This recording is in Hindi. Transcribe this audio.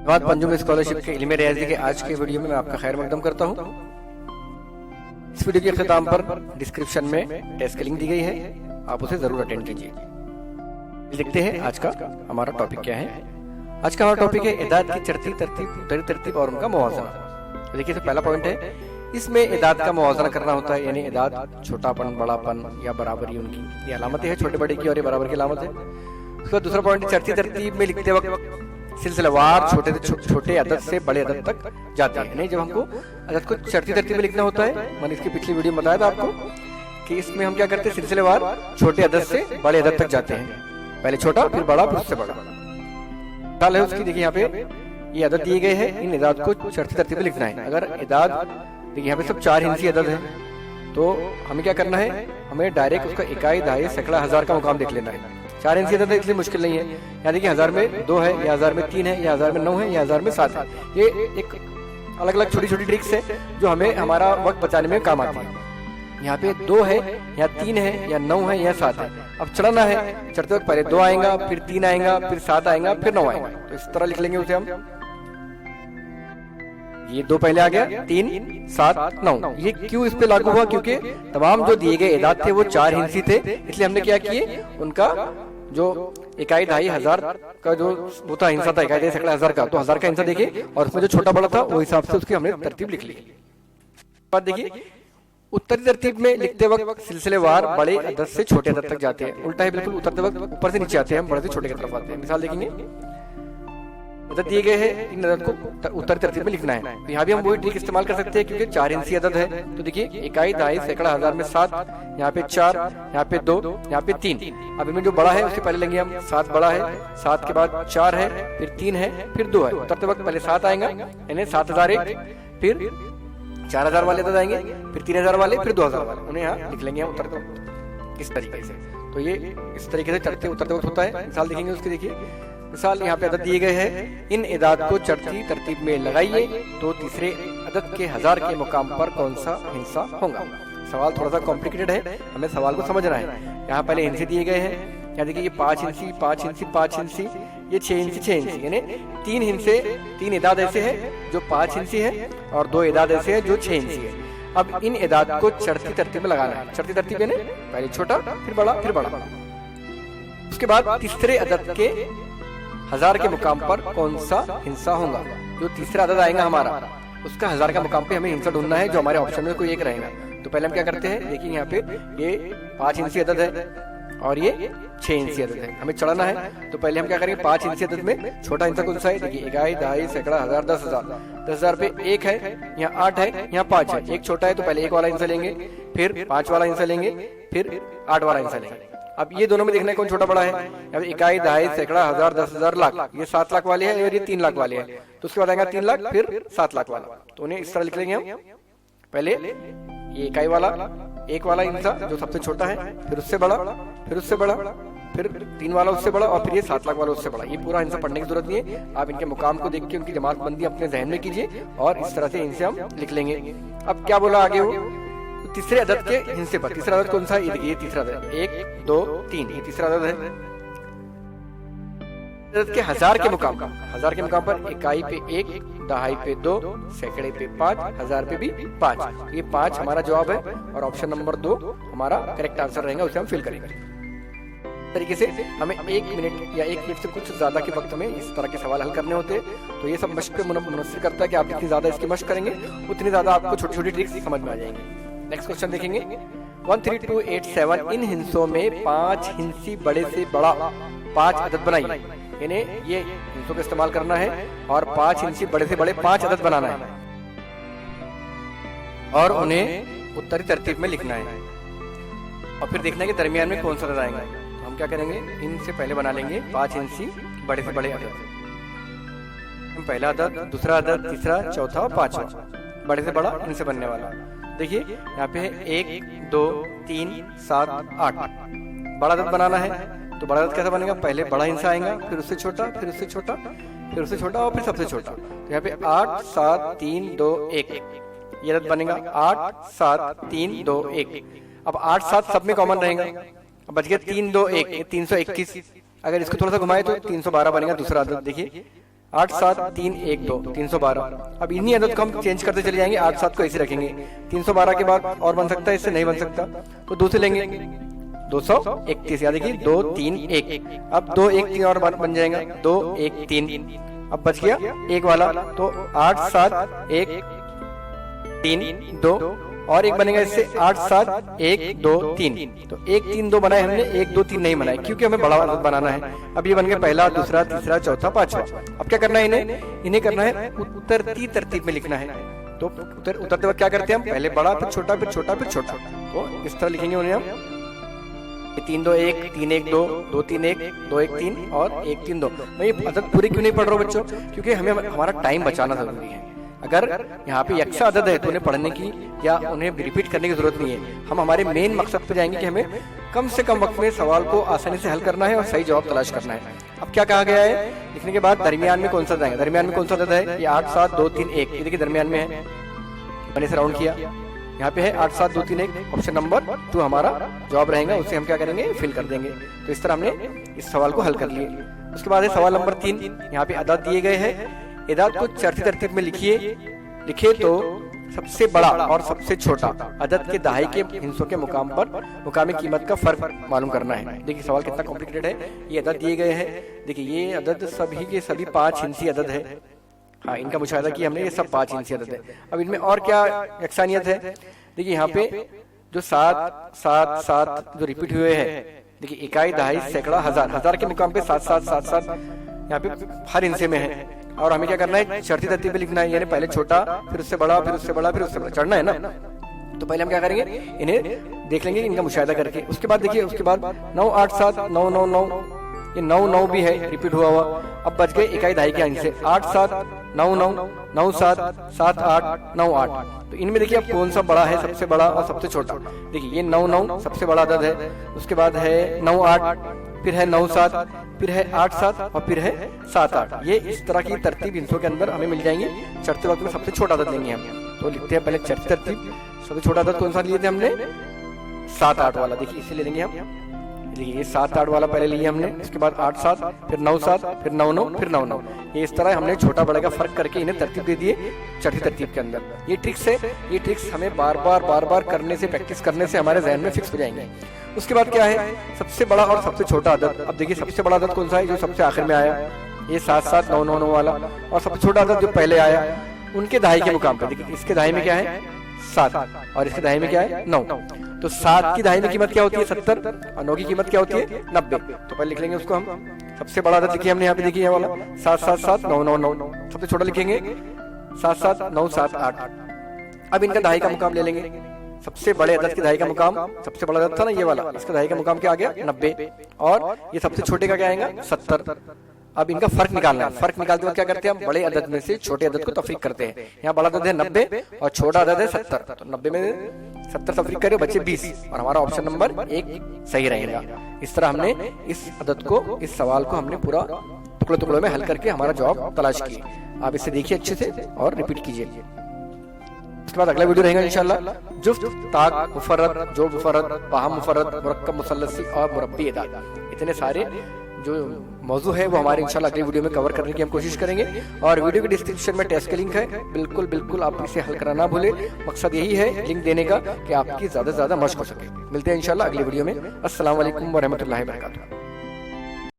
धन्यवाद पंजुम स्कॉलरशिप के इल्म रियाजी के आज के वीडियो में मैं आपका खैर मकदम करता हूँ। इस वीडियो के अख्ताम पर डिस्क्रिप्शन में टेस्ट की लिंक दी गई है, आप उसे जरूर अटेंड कीजिए। देखते हैं आज का हमारा टॉपिक क्या है। आज का हमारा टॉपिक है इदाद की चढ़ती तरतीब, तरतीब और उनका मुआवजा। देखिए तो पहला पॉइंट है, इसमें इदाद का मुआवजा करना होता है, यानी इदाद छोटापन बड़ापन या बराबरी उनकी ये अलामतें है, छोटे बड़े की और ये बराबर की अलामत है। उसके बाद दूसरा पॉइंट, चढ़ती तरतीब में लिखते वक्त सिलसिलेवार छोटे अदद से बड़े अदद तक जाते हैं। नहीं, जब हमको अदद को चढ़ती तरतीब में लिखना होता है, मैंने इसकी पिछली वीडियो में बताया था आपको कि इसमें हम क्या करते हैं, सिलसिलेवार छोटे अदद से बड़े अदद तक जाते हैं। पहले छोटा फिर बड़ा फिर उससे बड़ा डाल है उसकी। देखिए यहाँ पे ये अदद दिए गए हैं, इन इदाद को चढ़ती तरतीब में लिखना है। अगर इदाद देखिए यहाँ पे सब 4 हिंसी अदद है, तो हमें क्या करना है, हमें डायरेक्ट उसका इकाई दहाई सैकड़ा हजार का मुकाम देख लेना है। 4 हिंसी अदद है इसलिए मुश्किल नहीं है। यहाँ देखिए 1000 में 2 है, या 1000 में 3 है, या 1000 में 9 है, या 1000 में 7 है। ये एक अलग अलग छोटी छोटी ट्रिक्स है जो हमें हमारा वक्त बचाने में काम आती है। यहाँ पे 2 है, या 3 है, या 9 है, या 7 है। अब चढ़ना है, चढ़ते वक्त पहले 2 आएगा, फिर 3 आएगा, फिर 7 आएगा, फिर 9 आएगा। तो इस तरह लिख लेंगे उसे हम। ये 2 पहले आ गया, 3 7 9। ये क्यों इस पे लागू हुआ, क्योंकि तमाम जो दिए गए इदाद थे वो 4 हिंसी थे, इसलिए हमने क्या किए, उनका जो इकाई दहाई हजार का जो वो था हिंसा था, इकाई दहाई सैकड़ा हजार का, तो 1000 का हिंसा देखे और उसमें जो छोटा बड़ा था वो हिसाब से उसकी हमने तरतीब लिख ली। बात देखिए, उत्तरी तरतीब में लिखते वक्त सिलसिलेवार बड़े अदद से छोटे अदद तक जाते हैं। उल्टा है बिल्कुल, उतरते वक्त ऊपर से नीचे आते हैं, हम बड़े से छोटे की तरफ आते हैं। मिसाल देखेंगे, अदद दिए गए हैं, इन अदद को उत्तरी तरतीब में लिखना है। तो यहाँ भी हम वही ट्रिक इस्तेमाल कर सकते हैं, क्योंकि 4 हिंसी अदद है। तो देखिए इकाई दहाई सैकड़ा हजार में 7, यहाँ पे 4, यहाँ पे 2, यहाँ पे 3। अब इनमें जो बड़ा है उससे पहले लेंगे हम, 7 बड़ा है, 7 के बाद 4 है, फिर 3 है, फिर 2 है। उतरते वक्त पहले 7 आएगा, यानी 7001, फिर 4000 वाले अदद आएंगे, फिर 3000 वाले, फिर 2000 वाले, उन्हें यहाँ लिख लेंगे हम उतरते वक्त इस तरीके से। तो ये इस तरीके से चढ़ते उतरते वक्त होता है। मिसाल देखेंगे उसकी, देखिए मिसाल यहाँ पे अदद दिए गए हैं, इन इदाद को चढ़ती तरतीब में लगाइए तो तीसरे अदद के 1000 के मुकाम पर कौन सा हिंसा होगा। सवाल थोड़ा सा कॉम्प्लिकेटेड है, हमें सवाल को समझना है। यहाँ पहले हिंसे दिए गए हैं, यहाँ देखिए ये 5 हिंसी 5 हिंसी 5 हिंसी, ये 6 हिंसी 6 हिंसी, यानी 3 हिंसे 3 इदाद ऐसे हैं जो 5 हिंसी है और 2 इदाद ऐसे हैं जो 6 हिंसी है। अब इन इदाद को चढ़ती तरतीब में लगाना है। चढ़ती तरतीब यानी पहले छोटा फिर बड़ा फिर बड़ा। उसके बाद तीसरे अदद के 1000 के मुकाम पर कौन सा हिंसा होगा। जो तीसरा अदद आएगा हमारा, उसका 1000 का मुकाम पे हमें हिंसा ढूंढना है, जो हमारे ऑप्शन में कोई एक रहेगा। तो पहले हम क्या करते हैं, देखिए यहाँ पे ये 5 हिंसी अदद है और ये 6 हिंसी अदद है, हमें चढ़ना है। तो पहले हम क्या करेंगे, 5 हिंसी अदद में छोटा हिंसा कौन सा है, देखिए इकाई दहाई सैकड़ा हजार 10,000। 10,000 पे 1 है, यहाँ 8 है, यहाँ 5 है। एक छोटा है तो पहले 1 वाला हिंसा लेंगे, फिर 5 वाला हिंसा लेंगे, फिर 8 वाला हिंसा लेंगे। अब ये दोनों में देखना है कौन छोटा बड़ा है। अब इकाई दहाई सैकड़ा हजार 10,000 लाख, ये 7 लाख वाले हैं और ये 3 लाख वाले हैं। तो उसके बाद आएगा 3 लाख फिर 7 लाख वाला। तो उन्हें इस तरह लिख लेंगे हम, पहले ये इकाई वाला 1 वाला हिंसा जो सबसे छोटा है, फिर उससे बड़ा, फिर उससे बड़ा, फिर 3 वाला उससे बड़ा, और फिर ये 7 लाख वाला उससे बड़ा। ये पूरा हिंसा पढ़ने की जरूरत नहीं है, आप इनके मुकाम को देख के उनकी जमात बंदी अपने जहन में कीजिए और इस तरह से इनसे हम लिख लेंगे। अब क्या बोला आगे हो, तीसरे अदद के हिंसे पर, तीसरा अदद कौन सा है, ये तीसरा अदद 1 2 3, ये तीसरा अदद है। अदद के 1000 के मुकाम, 1000 के मुकाम पर इकाई पे 1, दहाई पे 2, सैकड़े पे 5, 1000 पे भी 5। ये 5 हमारा जवाब है और ऑप्शन नंबर 2 हमारा करेक्ट आंसर रहेगा, उसे हम फिल करेंगे। तरीके से हमें 1 मिनट या 1 मिनट से कुछ ज्यादा के वक्त में इस तरह के सवाल हल करने होते हैं। तो ये सब मशक पे मुनस्सिर करता है कि आप जितनी ज्यादा इसकी मशक करेंगे उतनी ज्यादा आपको छोटी छोटी ट्रिक्स समझ में आ जाएंगी। नेक्स्ट क्वेश्चन देखेंगे, 13287, इन हिंसों में 5 हिंसी बड़े से बड़ा 5 अदद बनाइए। यानी ये हिंसों का इस्तेमाल करना है और 5 हिंसी बड़े से बड़े 5 अदद बनाना है और उन्हें उत्तरी तरतीब में लिखना है और फिर देखना है कि दरमियान में कौन सा अदद आएगा। तो हम क्या करेंगे, इनसे पहले बना लेंगे 5 हिंसी बड़े से बड़े अदद। पहला अदद, दूसरा अदद, तीसरा, चौथा और 5वां बड़े से बड़ा इनसे बनने वाला। देखिए यहाँ पे है 1 2 3 7 8, बड़ा अदद बनाना है। तो बड़ा अदद कैसा बनेगा, पहले बड़ा हिंसा आएगा, फिर उससे छोटा, फिर उससे छोटा, फिर उससे छोटा और फिर सबसे छोटा। तो यहाँ पे 8 7 3 2 1 ये अदद बनेगा, 8 7 3 2 1। अब 8 7 सब में कॉमन रहेगा, अब बच गया 3 2 1, 321। अगर इसको थोड़ा सा घुमाए तो 312 बनेगा दूसरा अदद। देखिए 8 7 3 1 2 312। अब इन्हीं अदद को हम चेंज करते चले जाएंगे, 8 7 को ऐसे रखेंगे। 312 के बाद और बन सकता है, इससे नहीं बन सकता, तो 2 से लेंगे 231। याद देखिए 2 3 1। अब 2 1 3 और बन जाएगा 2 1 3। अब बच गया एक वाला, तो 8 7 1 3 2 और एक बनेगा इससे 8 7 1 2 3। तो 1 3 2 बनाए हमने, 1 2 3 नहीं बनाए क्योंकि हमें बड़ा अदद बनाना है। अब ये बन गया पहला, दूसरा, तीसरा, चौथा, पांचवा। अब क्या करना है, इन्हें करना है उतरती तरतीब में लिखना है। तो उतरते वक्त क्या करते हैं हम, पहले बड़ा, फिर छोटा, फिर छोटा, फिर छोटा। तो इस तरह लिखेंगे उन्हें हम 3 2 1 3 1 2 2 3 1 2 1 3 और 1 3 2। मैं ये अदद पूरी क्यों नहीं पढ़ रहा हूँ बच्चों, क्योंकि हमें हमारा टाइम बचाना जरूरी है। अगर यहाँ पे यक्षा अदद है तो उन्हें पढ़ने की या उन्हें रिपीट करने की जरूरत नहीं है। हम हमारे मेन मकसद पे जाएंगे कि हमें कम से कम वक्त में सवाल को आसानी से हल करना है और सही जवाब तलाश करना है। अब क्या कहा गया है, लिखने के बाद दरमियान में कौन सा जाएगा, दरमियान में कौन सा अदद है, ये 8 7 2 3 1। ये देखिए दरमियान में है, मैंने इसे राउंड किया, यहाँ पे है 8 7 2 3 1। ऑप्शन नंबर 2 हमारा जवाब रहेगा, उसे हम क्या करेंगे, फिल कर देंगे। तो इस तरह हमने इस सवाल को हल कर लिए। उसके बाद है सवाल नंबर 3। यहाँ पे अदद दिए गए हैं, अदद को चढ़ती तरतीब में लिखे तो सबसे बड़ा और सबसे छोटा अदद के दहाई के हिस्सों के मुकामी कीमत का फर्क मालूम करना है। देखिए सवाल कितना कॉम्प्लिकेटेड है। ये अदद दिए गए हैं, देखिए ये अदद सभी के सभी 5 हिंसी अदद है। हाँ, इनका मुशाहिदा किया हमने, ये सब 5 हिंसी अदद है। अब इनमें और क्या यकसानियत है, देखिए यहाँ पे जो 7 7 7 जो रिपीट हुए हैं, देखिए इकाई, दहाई, सैकड़ा, हजार, हजार के मुकाम पे 7 7 7 7 यहाँ पे हर हिस्से में है। और हमें क्या करना है, चढ़ती तरतीब पे लिखना है, यानी पहले छोटा, फिर उससे बड़ा, फिर उससे बड़ा, फिर उससे बड़ा, चढ़ना है ना। तो पहले हम क्या करेंगे, इन्हें देख लेंगे इनका मुशाहिदा करके। उसके बाद देखिए, उसके बाद 9 8 7 9 9 9, ये 9 9 भी है रिपीट हुआ हुआ। अब बच गए इकाई दहाई के हिस्से 8 7 9 9 9 7 7 8 9 8। तो इनमें देखिए अब कौन सा बड़ा है, सबसे बड़ा और सबसे छोटा। देखिए ये 9 9 सबसे बड़ा अदद है, उसके बाद है 9 8, फिर है 9 7, फिर है 8 7 और फिर है 7 8। ये इस तरह की तरतीब हिस्सों के अंदर हमें मिल जाएंगे। चढ़ते वक्त में सबसे छोटा अदद लेंगे हम, तो लिखते हैं पहले चढ़ती तरतीब। सबसे छोटा अदद कौन सा लिए थे हमने, 7 8 वाला। देखिए इसे ले लेंगे हम, देखिए ये 7 8 वाला पहले लिए हमने, इसके बाद 8 7, फिर 9 7, फिर 9 9, फिर 9 9। ये इस तरह हमने छोटा बड़े का फर्क करके इन्हें तरतीब दे दिए चढ़ती तरतीब के अंदर। ये ट्रिक्स है, ये ट्रिक्स हमें बार बार करने से, प्रैक्टिस करने से हमारे जहन में फिक्स हो जाएंगे। उसके बाद क्या है, सबसे बड़ा और सबसे छोटा अदद। अब देखिए सबसे बड़ा अदद कौन सा है, जो सबसे आखिर में आया, ये 7 7 9 9 9 वाला। और सबसे छोटा अदद जो पहले आया, उनके दहाई के मुकाम पर। देखिए इसके दहाई में क्या है, 7, और इसके दहाई में क्या है, 9। तो 7 की दहाई में कीमत क्या होती है, 70, और 9 की कीमत क्या होती है, 90। तो पहले लिख लेंगे उसको हम। सबसे बड़ा अदद लिखिए हमने यहाँ पे, देखिए ये वाला 7 7 7 9 9 9। सबसे छोटा लिखेंगे 7 7 9 7 8। अब इनका दहाई का मुकाम ले लेंगे। सबसे बड़े अदद के दहाई का मुकाम, सबसे बड़ा अदद था ना ये वाला, इसका दहाई का मुकाम क्या आ गया, 90। और ये सबसे छोटे का क्या आएगा, 70। अब इनका फर्क निकालना है। फर्क निकालते वक्त क्या करते हैं हम, बड़े अदद में से छोटे अदद को तफरीक करते हैं। यहाँ बड़ा अदद है 90 और छोटा अदद है 70। तो 90 में 70 तफरीक करे, बचे 20, और हमारा ऑप्शन नंबर 1 सही रहेगा। इस तरह हमने इस अदद को, इस सवाल को हमने पूरा टुकड़ों में हल करके हमारा जवाब तलाश किया। आप इसे देखिए अच्छे से और रिपीट कीजिए। उसके बाद अगला वीडियो रहेगा इंशाल्लाह, जुफ्त, ताक, मुफर्रद, जोड़ मुफर्रद, बाहम मुफर्रद, मुरक्कब मुसल्लसी और मुरब्बी अदाद। इतने सारे जो मौजू है वो हमारे इंशाल्लाह अगले वीडियो में कवर करने की हम कोशिश करेंगे। और वीडियो के डिस्क्रिप्शन में टेस्ट का लिंक है, बिल्कुल आप इसे हल कराना भूले। मकसद यही है लिंक देने का कि आपकी ज्यादा से ज्यादा मशक हो सके। मिलते हैं इंशाल्लाह अगले वीडियो में। अस्सलाम वालेकुम व रहमतुल्लाहि व बरकातुहू।